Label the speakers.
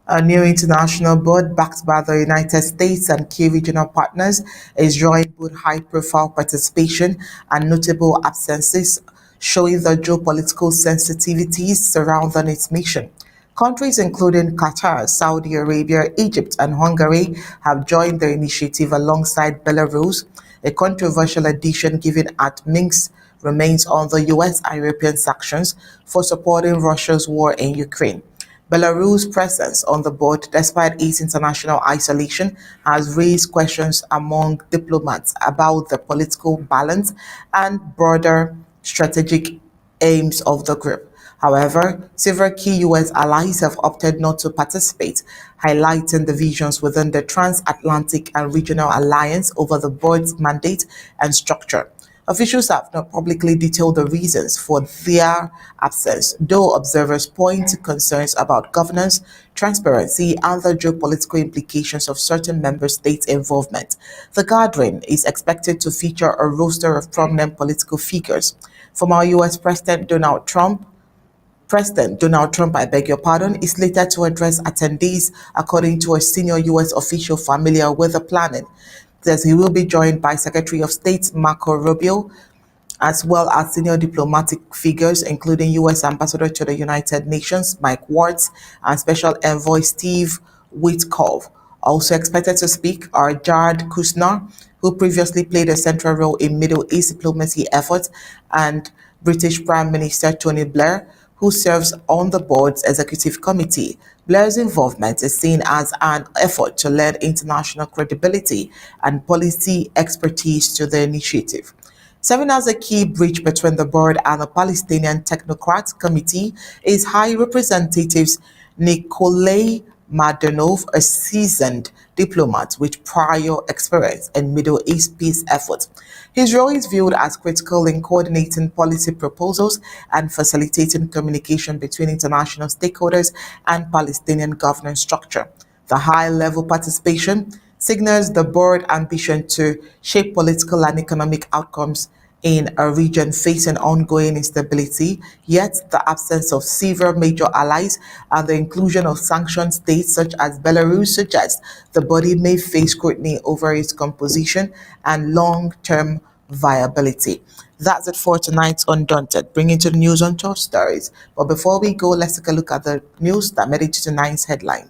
Speaker 1: A new international board backed by the United States and key regional partners is drawing both high-profile participation and notable absences, showing the geopolitical sensitivities surrounding its mission. Countries including Qatar, Saudi Arabia, Egypt, and Hungary have joined the initiative alongside Belarus, a controversial addition given at Minsk remains on the US and European sanctions for supporting Russia's war in Ukraine. Belarus' presence on the board, despite its international isolation, has raised questions among diplomats about the political balance and broader strategic aims of the group. However, several key US allies have opted not to participate, highlighting divisions within the transatlantic and regional alliance over the board's mandate and structure. Officials have not publicly detailed the reasons for their absence, though observers point to concerns about governance, transparency, and the geopolitical implications of certain member states' involvement. The gathering is expected to feature a roster of prominent political figures. Former US President Donald Trump, I beg your pardon, is later to address attendees, according to a senior U.S. official familiar with the planning. Says he will be joined by Secretary of State Marco Rubio, as well as senior diplomatic figures, including U.S. Ambassador to the United Nations Mike Waltz and Special Envoy Steve Witkoff. Also expected to speak are Jared Kushner, who previously played a central role in Middle East diplomacy efforts, and British Prime Minister Tony Blair, who serves on the board's executive committee. Blair's involvement is seen as an effort to lend international credibility and policy expertise to the initiative. Serving as a key bridge between the board and the Palestinian Technocrat Committee is High Representative Nikolay Mladenov, a seasoned diplomat with prior experience in Middle East peace efforts. His role is viewed as critical in coordinating policy proposals and facilitating communication between international stakeholders and Palestinian governance structure. The high-level participation signals the board's ambition to shape political and economic outcomes in a region facing ongoing instability, yet the absence of several major allies and the inclusion of sanctioned states such as Belarus suggests the body may face scrutiny over its composition and long-term viability. That's it for tonight's Undaunted, bringing to the news on top stories. But before we go, let's take a look at the news that made it to tonight's headline.